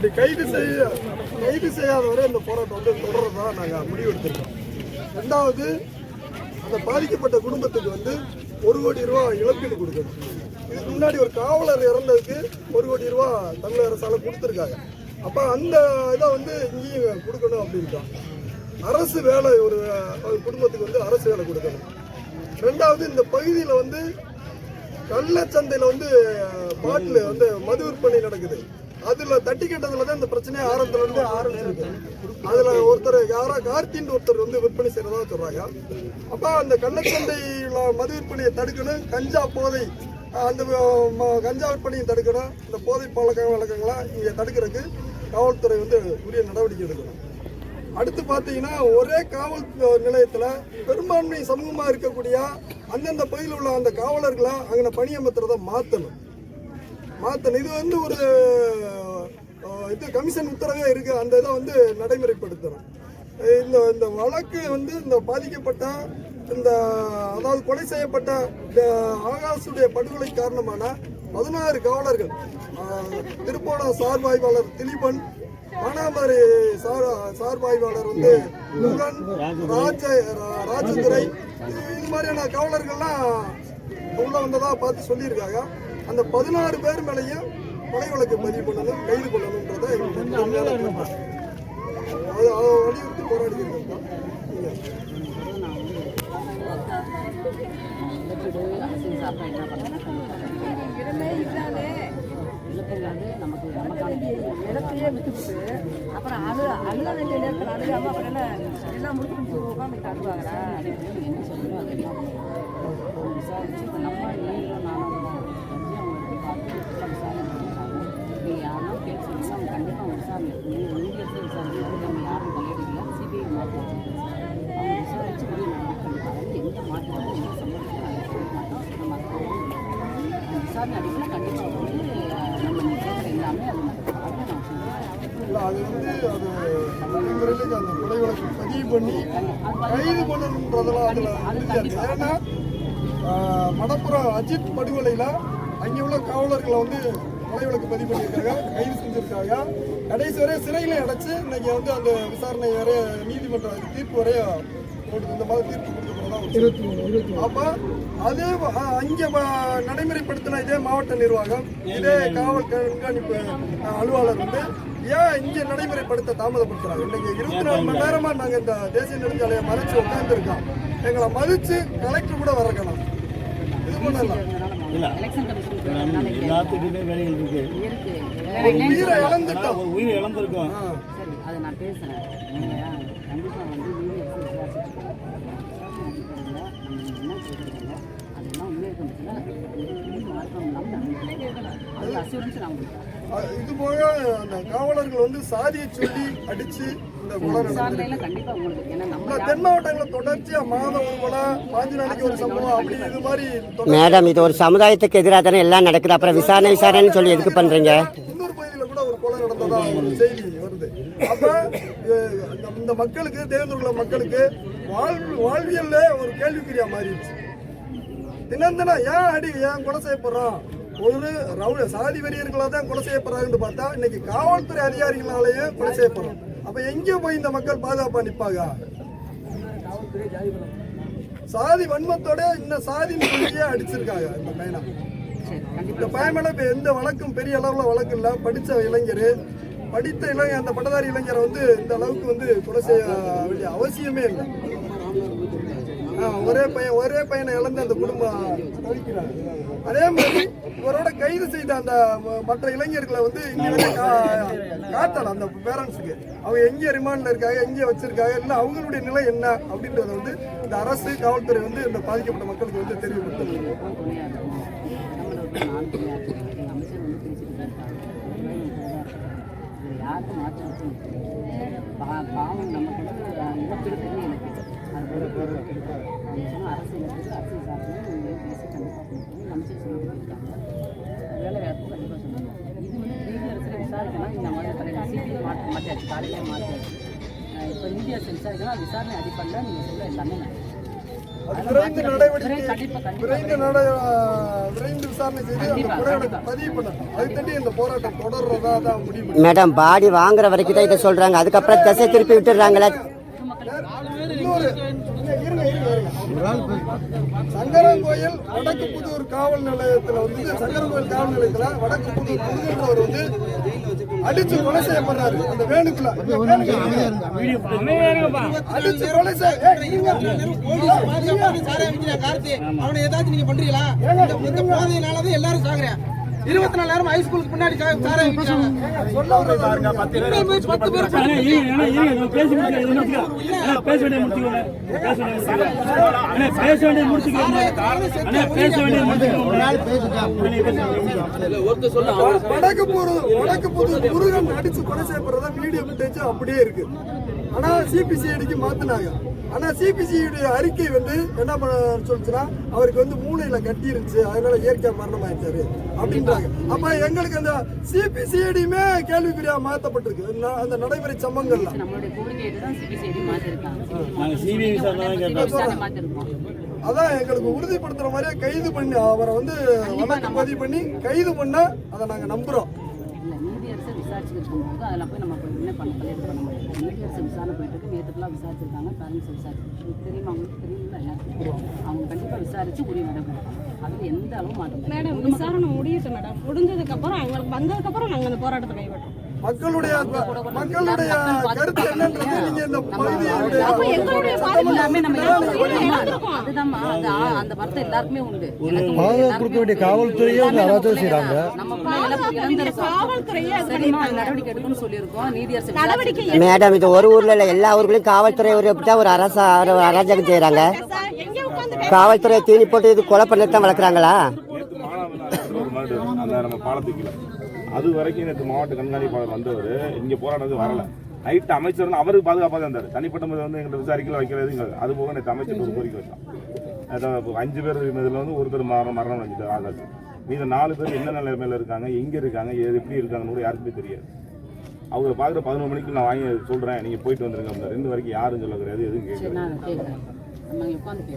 அப்படி கைது செய்யாதவரை இந்த போராட்டம் வந்து தொடர்றதா நாங்கள் முடிவெடுத்திருக்கோம். ரெண்டாவது, அந்த பாதிக்கப்பட்ட குடும்பத்துக்கு வந்து 1 கோடி ரூபா இழப்பீடு கொடுக்கணும். இதுக்கு முன்னாடி ஒரு காவலர் இறந்ததுக்கு 1 கோடி ரூபா தமிழக அரசால கொடுத்துருக்காங்க. அப்போ அந்த இதை வந்து இங்கேயும் கொடுக்கணும் அப்படின்ட்டான். அரசு வேலை ஒரு குடும்பத்துக்கு வந்து அரசு வேலை கொடுக்கணும். ரெண்டாவது, இந்த பகுதியில் வந்து கள்ளச்சந்தையில் வந்து பாட்டில் வந்து மது விற்பனை நடக்குது. அதில் தட்டி கேட்டதுல தான் இந்த பிரச்சனையை ஆரம்பத்துலேருந்து ஆரம்பிச்சிருக்கு. அதில் ஒருத்தர் கார்த்தின்னு ஒருத்தர் வந்து விற்பனை செய்கிறதா சொல்கிறாங்க. அப்போ அந்த கள்ளச்சந்தையில் மது விற்பனையை தடுக்கணும். கஞ்சா போதை அந்த கஞ்சா விற்பனையை தடுக்கணும். இந்த போதை பழக்க வழக்கங்களாம் இங்கே தடுக்கிறதுக்கு காவல்துறை வந்து உரிய நடவடிக்கை எடுக்கணும். அடுத்து பார்த்தீங்கன்னா, ஒரே காவல் நிலையத்தில் பெரும்பான்மை சமூகமாக இருக்கக்கூடிய அந்தந்த பகுதியில் உள்ள அந்த காவலர்களை அங்கே பணியமர்த்துறதை மாற்றணும். இது வந்து ஒரு கமிஷன் உத்தரவே இருக்குது. அந்த இதை வந்து நடைமுறைப்படுத்தணும். இந்த வழக்கு வந்து இந்த பாதிக்கப்பட்ட அதாவது கொலை செய்யப்பட்ட ஆகாசுடைய படுகொலை காரணமான 16 காவலர்கள், திருப்போணம் சார்பாய்வாளர் திலீபன், மானாமரி சார்பாய்வாளர் வந்து முருகன், ராஜதுரை, இது மாதிரியான காவலர்கள்லாம் உள்ள வந்ததாக பார்த்து சொல்லியிருக்காங்க. அந்த 16 பேர் மேலேயும் கொலை வழக்கு பதிவு பண்ணணும், கைது பண்ணணுன்றதை வலியுறுத்தி போராடி இருக்கோம். இடத்தையே விட்டுவிட்டு அப்புறம் அழுக வேண்டிய நேரத்தில் அழுகாம அப்புறம் எல்லாம் முடிச்சு உட்காந்து அழுவாங்களா என்ன சொல்லணும் அதெல்லாம் விசாரிச்சு நம்ம நீங்களும் நானும் அவங்களுக்கு பார்த்து விசாரணை நீங்கள் யாரும் கேட்டு சொன்னீங்கன்னா அவங்க கண்டிப்பாக அவங்க விசாரணை நீதியத்தை விசாரணை நம்ம யாரும் தலையிடல. சிபிஐ மாற்றம் அவங்க விசாரிச்சு எந்த மாற்றமும் எந்த சம்பளத்தையும் அதை சொல்ல மாட்டோம். நம்ம விசாரணை அடிப்படையில் கண்டிப்பாக வந்து நம்ம கேட்குற எல்லாமே அது வந்து அது நடைமுறையில அந்த கொலை வழக்கு பதிவு பண்ணி கைது பண்ணணுன்றதெல்லாம் அதில். ஏன்னா மடப்புறம் அஜித் படுகொலையில் அங்கே உள்ள காவலர்களை வந்து கொலை வழக்கு பதிவு பண்ணியிருக்காங்க, கைது செஞ்சுருக்காங்க. கடைசி வரைய சிறையில் அடைச்சு இன்னைக்கு வந்து அந்த விசாரணை வரைய நீதிமன்ற தீர்ப்பு வரைய இந்த மாதிரி தீர்ப்பு கொடுத்துருக்கோம். அப்போ அதே அங்கே நடைமுறைப்படுத்தின இதே மாவட்ட நிர்வாகம், இதே காவல் கண்காணிப்பு அலுவலர் வந்து ஏன் இங்கே நடைமுறைப்படுத்த தாமதப்படுத்துறாங்க? இன்னைக்கு 24 மணி நேரமாக நாங்கள் இந்த தேசிய நெடுஞ்சாலையை மறைச்சு உட்காந்துருக்கோம். எங்களை மதிச்சு கலெக்டர் கூட வரக்கணும். இது பண்ணலாம். எல்லாத்துக்குமே வேலைகள் இருக்கு. உயிரை இழந்துட்டோம். உயிரை இழந்திருக்கோம். அதை நான் பேசுகிறேன். கண்டிப்பாக வந்து இது போக அந்த காவலர்கள் வந்து சாதியை சொல்லி அடிச்சு இந்த தென் மாவட்டங்களில் தொடர்ச்சியா மாதம் ஒரு கொலை, 5 நாளைக்கு ஒரு சம்பவம் அப்படி இது மாதிரி. மேடம், இது ஒரு சமுதாயத்துக்கு எதிராக தானே எல்லாம் நடக்குது. அப்புறம் விசாரணைன்னு சொல்லி எதுக்கு பண்றீங்க? இன்னொரு பகுதியில் கூட ஒரு கொலை நடந்ததா ஒரு செய்தி வருது. அப்ப இந்த மக்களுக்கு, தேவேந்திர மக்களுக்கு வாழ்வியல்ல ஒரு கேள்விக்குறியா மாறிடுச்சு. தினம் ஏன் கொலை செய்யப்படுறோம்? ஒரு சாதி வெறியர்களாக தான் கொலை செய்யப்படுறாங்கன்னு பார்த்தா இன்னைக்கு காவல்துறை அதிகாரிகளாலேயே கொலை செய்யப்படுறோம். அப்ப எங்கே போய் இந்த மக்கள் பாதுகாப்பா நிற்பாங்க? சாதி வன்மத்தோட இந்த சாதி மொழியே அடிச்சிருக்காங்க இந்த பையனை. இந்த பையன் இப்ப எந்த வழக்கும் பெரிய அளவுல வழக்கு இல்லை. படித்த இளைஞர் அந்த பட்டதாரி இளைஞரை வந்து இந்த அளவுக்கு வந்து கொலை செய்ய வேண்டிய அவசியமே இல்லை. ஒரே பையனை இழந்து அந்த குடும்பம் தவிக்கிறாங்க. அதே மாதிரி இவரோட கைது செய்த அந்த மற்ற இளைஞர்களை வந்து இங்கே காட்டலாம் அந்த பேரண்ட்ஸுக்கு. அவங்க எங்கே ரிமாண்ட்ல இருக்காங்க, எங்கே வச்சிருக்காங்க, இல்லை அவங்களுடைய நிலை என்ன அப்படின்றத வந்து இந்த அரசு, காவல்துறை வந்து இந்த பாதிக்கப்பட்ட மக்களுக்கு வந்து தெரியப்படுத்தணும். பாவம் நமக்கு இழப்பிருக்குன்னு எனக்கு அரசியல் சார்பில் பேசி கண்டிப்பாக கொடுக்கணும். அமைச்சர் சொல்லியிருக்காங்க வேலை வாய்ப்பு கண்டிப்பாக சொல்லணும். இது வந்து நீதி அரசியல் விசாரிக்கலாம். இந்த மாதிரி தலைவர் சிபிஐ மாற்றியாச்சு, காலையிலே மாற்றியாச்சு. இப்போ நீதி அரசு விசாரிக்கலாம். விசாரணை அடிப்படையில் நீங்கள் சொல்ல எல்லாமே அது விரைந்து நடவடிக்கை விரைந்து விசாரணை செய்து அந்த குறைகளை பதிவு பண்ணணும். அதுக்கு தட்டி இந்த போராட்டம் தொடர்றதா தான் முடிவு. மேடம் பாடி வாங்குற வரைக்கும் தான் இதை சொல்றாங்க, அதுக்கப்புறம் திசை திருப்பி விட்டுடுறாங்களே. இன்னொரு சங்கரங்கோயில் வடக்கு புதூர் காவல் நிலையத்தில் வந்து சங்கரங்கோயில் காவல் நிலையத்தில் வடக்கு புதூர் முருகன்றவர் வந்து அடிச்சு கொலை செய்யப்படுறாரு. அந்த வேணுக்குள்ள அடிச்சு கொலை அவனை ஏதாச்சும் நீங்க பண்றீங்களா? இந்த போதையினாலதான் எல்லாரும் சாகுறேன். 24 நேரம் ஹைஸ்கூலுக்கு முன்னாடி வடக்கு புதூர் முருகன் அடிச்சு கொலை செய்யப்படுறதா வீடியோ ஃபுட்டேஜ் அப்படியே இருக்கு. ஆனா சிபிசிஐடிக்கு மாத்தினாங்க. ஆனா சிபிசிஐடி அறிக்கை வந்து என்ன பண்ண சொல்லுச்சுன்னா அவருக்கு வந்து மூளையில கட்டி இருந்துச்சு, அதனால இயற்கை மரணம் ஆயிடுச்சாரு அப்படின்றாங்க. அப்ப எங்களுக்கு அந்த சிபிசிஐடியுமே கேள்விக்குறியா மாற்றப்பட்டிருக்கு அந்த நடைமுறை சம்பவங்கள்ல. அதான் எங்களுக்கு உறுதிப்படுத்துற மாதிரியே கைது பண்ணி அவரை வந்து வழக்கு பதிவு பண்ணி கைது பண்ண அதை நாங்க நம்புறோம். நீதியரசை விசாரிச்சுட்டு இருக்கும்போது அதில் போய் நம்ம என்ன பண்ண முடியும். நீதியரசை விசாரணை போயிட்டு இருக்கு. நேற்றுலாம் விசாரிச்சிருக்காங்க, பேரண்ட்ஸ் விசாரிச்சு தெரியுமா, அவங்களுக்கு தெரியுங்களா எல்லாருக்கும். அவங்க கண்டிப்பாக விசாரிச்சு உரிய நடக்கும். அதில் எந்த அளவு மாட்டோம். மேடம் விசாரணை முடியட்டும் மேடம். முடிஞ்சதுக்கப்புறம் அவங்களுக்கு வந்ததுக்கப்புறம் நாங்கள் அந்த போராட்டத்தை கைவிட்டோம். மக்களுடைய கருத்து என்னன்றது நீங்க இந்த பகுதியுடைய அந்த வார்த்தை எல்லாருக்குமே உண்டு. கொடுக்க வேண்டிய காவல்துறையே அராஜகம் செய்யறாங்க. நடவடிக்கை எடுக்கணும்னு சொல்லியிருக்கோம். நீதியரசு மேடம் இது ஒரு ஊர்ல இல்ல, எல்லா ஊர்களும் காவல்துறை ஒரு அராஜகம் செய்யறாங்க. காவல்துறை தீனி போட்டு இது கொலை பண்ணத்தான் வளர்க்குறாங்களா? அது வரைக்கும் நேற்று மாவட்ட கண்காணிப்பாளர் வந்தவர் இங்கே போராடுறது வரல. நைட்டு அமைச்சர் அவருக்கு பாதுகாப்பாக தான் இருந்தார். தனிப்பட்ட முறை வந்து எங்களை விசாரிக்கல வைக்கிறது. அது போக நேற்று அமைச்சர் ஒரு கோரிக்கை வச்சான். 5 பேர் இதில் வந்து ஒருத்தர் மரணம் அடைஞ்சிட்டார் ஆகாது. மீத 4 பேர் என்ன நிலைமையில இருக்காங்க, எங்கே இருக்காங்க, எப்படி இருக்காங்கன்னு கூட யாருக்குமே தெரியாது. அவங்களை பார்க்குற 11 மணிக்கு நான் வாங்கி சொல்கிறேன், நீங்கள் போயிட்டு வந்துருங்க அப்படின்னா 2 வரைக்கும் யாரும் சொல்ல கிடையாது, எதுவும் கேட்கல.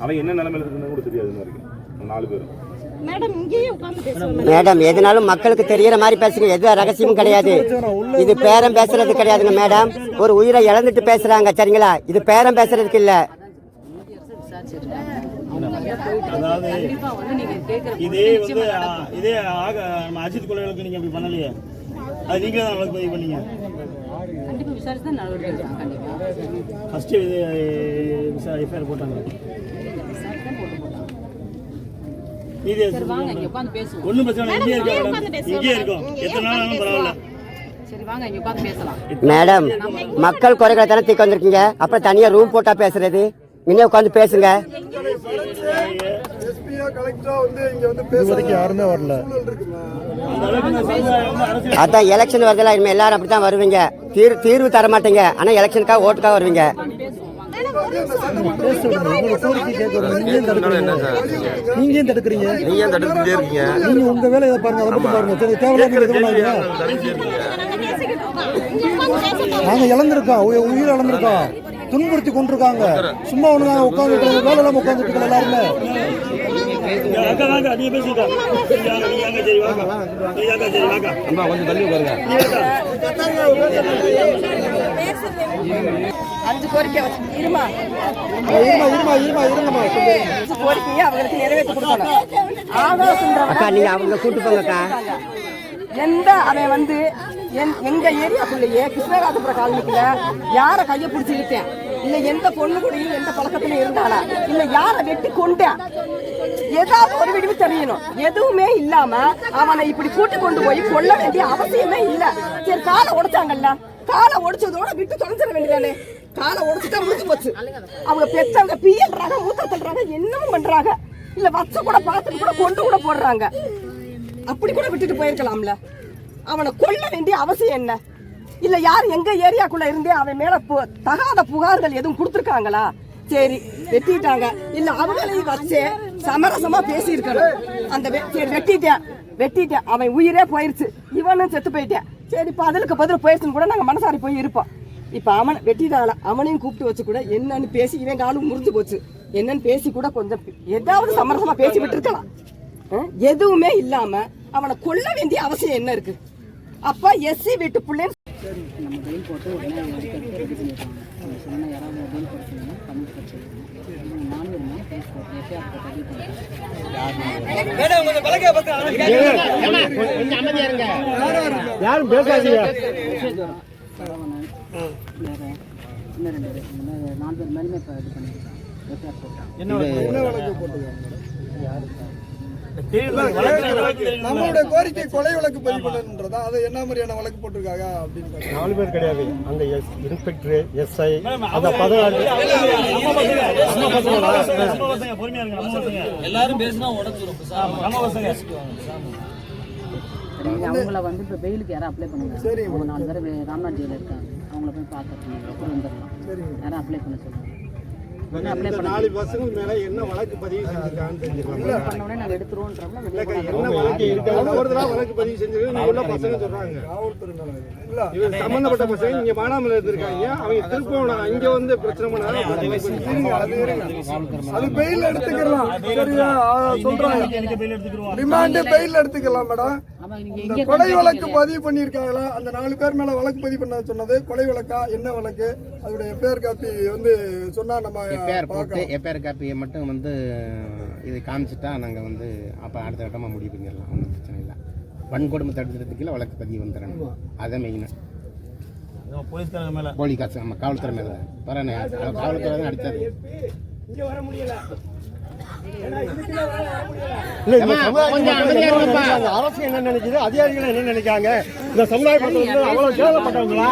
அவன் என்ன நிலைமையில இருக்குன்னு கூட தெரியாது இன்ன வரைக்கும் 4 பேரும். மேடம் எதுனாலும் மக்களுக்கு தெரியற மாதிரி பேசுங்க, எது ரகசியமும் கிடையாது. இது பேரம் பேசுறது கிடையாதுங்க மேடம். ஒரு உயிரை இழந்துட்டு பேசுறாங்க, சரிங்களா? இது பேரம் பேசுறதுக்கு இல்ல. இதே அஜித் கொலைகளுக்கு நீங்க அப்படி பண்ணலையே, அது நீங்க தான் வழக்கு பதிவு பண்ணீங்க. கண்டிப்பா விசாரிச்சு தான் நடவடிக்கை எடுக்கணும். கண்டிப்பா ஃபர்ஸ்ட் எஃப்ஐஆர் போட்டாங்க. ஒன்றும் பிரச்சனை இங்கே இருக்கோம். எத்தனை நாள் ஆனாலும் பரவாயில்ல. மேடம் மக்கள் குறைகளை தானே தீர்க்க வந்திருக்கீங்க, அப்புறம் தனியா ரூம் போட்டா பேசுறது? இங்கே உட்காந்து பேசுங்க. யாருமே வரல. அதான் எலெக்ஷன் வருதுல, இனிமே எல்லாரும் அப்படித்தான் வருவீங்க. தீர்வு தர மாட்டீங்க, ஆனா எலெக்ஷனுக்காக ஓட்டுக்காக வருவீங்க. நீங்க ஏன் தடுக்கிறீங்க? நீங்க உங்க வேலையை பாருங்க, அதை பாருங்க. நாங்க இழந்திருக்கோம், உயிர் இழந்திருக்கோம், துன்புறுத்தி கொண்டிருக்காங்க. சும்மா ஒண்ணு உட்காந்து வேலை இல்லாம உட்காந்துட்டு இருக்கோம் எல்லாருமே. கொஞ்சம் தள்ளி பாருங்க. 5 கோரிக்கை இருமா கோரிக்கையை அவங்களுக்கு நிறைவேற்றி கொடுக்கணும். அக்கா நீங்க அவங்க கூட்டு போங்கக்கா. எந்த அவன் வந்து எங்க ஏரியாக்குள்ளேயே கிருஷ்ணராஜபுர காலனிக்குள்ள யார கையை பிடிச்சி இழுத்தேன், இல்ல எந்த பொண்ணு கூடயும் எந்த பழக்கத்துல இருந்தானா, இல்ல யார வெட்டி கொண்டேன், ஏதாவது ஒரு விடிவு தெரியணும். எதுவுமே இல்லாம அவனை இப்படி கூட்டி கொண்டு போய் கொல்ல வேண்டிய அவசியமே இல்ல. சரி காலை உடைச்சாங்கல்ல, காலை உடைச்சதோட விட்டு தொலைஞ்சிட வேண்டியதானே. காலை உடைச்சுட்டா முடிஞ்சு போச்சு. அவங்க பெற்றவங்க பிஎல்றாங்க, மூத்த தள்ளுறாங்க, என்னமும் பண்றாங்க. இல்ல வச்ச கூட பார்த்துட்டு கூட கொண்டு கூட போடுறாங்க. அப்படி கூட விட்டுட்டு போயிருக்கலாம்ல. அவனை கொல்ல வேண்டிய அவசியம் என்ன? இல்ல யார் எங்க ஏரியாக்குள்ள இருந்தே அவன் மேல தகாத புகார்கள் எதுவும் கொடுத்துருக்காங்களா? சரி வெட்டிட்டாங்க, இல்ல அவங்களையும் வச்சு சமரசமா பேசி இருக்கணும். அந்த சரி வெட்டிட்டேன், அவன் உயிரே போயிருச்சு, இவனும் செத்து போயிட்டேன். சரி இப்ப அதுக்கு பதில் போயிருச்சுன்னு கூட நாங்க மனசாரி போய் இருப்போம். இப்ப அவன் வெட்டிட்டால அவனையும் கூப்பிட்டு வச்சு கூட என்னன்னு பேசி இவன் காலும் முறிஞ்சு போச்சு. என்னன்னு பேசி கூட கொஞ்சம் ஏதாவது சமரசமா பேசி விட்டு இருக்கலாம். எதுவுமே இல்லாம அவனை கொல்ல வேண்டிய அவசியம் என்ன இருக்கு? அப்ப எஸ்சி வீட்டு பிள்ளைன்னு நம்ம பெயில் போட்டு உடனே ரெடி பண்ணிடுவாங்க. அவங்க சொன்ன யாராவது பெயில் போட சொன்னீங்கன்னா தமிழ் கட்சி நானும் இருந்தாலும் கேஸ் போட்டு எஃப்ஐஆர் போட்டு ரெடி பண்ணிடுவாங்க. யாரும் பேசாதீங்க. சரவணன் வேற இன்னும் 2 பேர் 4 பேர் மேலுமே இப்போ இது பண்ணிடுவாங்க. எஃப்ஐஆர் போட்டாங்க. என்ன வழக்கு போட்டுருக்காங்க? நம்மளுடைய கோரிக்கை கொலை வழக்கு பதிவு பண்ணணுன்றதா? அது என்ன மாதிரியான வழக்கு போட்டிருக்காங்க அப்படின்னு 4 பேர் கிடையாது. அந்த இன்ஸ்பெக்டர், எஸ்ஐ, அந்த 14 எல்லாரும் பேசினா உடச்சிரும். அவங்கள வந்து இப்போ பெயிலுக்கு யாரும் அப்ளை பண்ணுங்க. அவங்க 4 பேர் ராம்நாத் ஜெயிலில் இருக்காங்க. அவங்கள போய் பார்த்துட்டு அப்புறம் வந்துடலாம். யாரும் அப்ளை பண்ண சொல்லுவாங்க. அப்ளை பண்ண 4 பசங்க மேல என்ன வழக்கு பதிவு செஞ்சிருக்காங்கன்னு தெரிஞ்சுக்கலாம். பண்ண உடனே நாங்கள் எடுத்துருவோன்றப்ப என்ன வழக்கு இருக்காங்க ஒரு தடவை வழக்கு பதிவு செஞ்சிருக்கு. நீ உள்ள பசங்க சொல்றாங்க இவர் சம்பந்தப்பட்ட பசங்க இங்க மானாமல இருந்திருக்காங்க. அவங்க திருப்பம் இங்க வந்து பிரச்சனை பண்ணாங்க. அது பெயில் எடுத்துக்கலாம். சரியா சொல்றாங்க. ரிமாண்ட் பெயில் எடுத்துக்கலாம் மேடம். இந்த கொலை வழக்கு பதிவு பண்ணியிருக்காங்களா? அந்த 4 பேர் மேல வழக்கு பதிவு பண்ண சொன்னது கொலை வழக்கா, என்ன வழக்கு? அதோட எஃப்ஐஆர் காப்பி வந்து சொன்னா நம்ம எஃப்ஐஆர் போட்டு எஃப்ஐஆர் காப்பியை மட்டும் வந்து இது காமிச்சிட்டா நாங்கள் வந்து அப்போ அடுத்த கட்டமாக முடிவு பண்ணிடலாம். ஒன்றும் பிரச்சனை இல்லை. வன்கொடுமை தடுக்கிறதுக்குள்ள வழக்கு பதிவு வந்துடணும். அதான் மெயின். போலி காசு நம்ம காவல்துறை மேலே பரவாயில்ல. காவல்துறை தான் அடித்தாரு. அரசு என்ன நினைக்குது, அதிகாரிகள் என்ன நினைக்காங்க? இந்த சமுதாய அவ்வளவு கேவலப்பட்டவங்களா?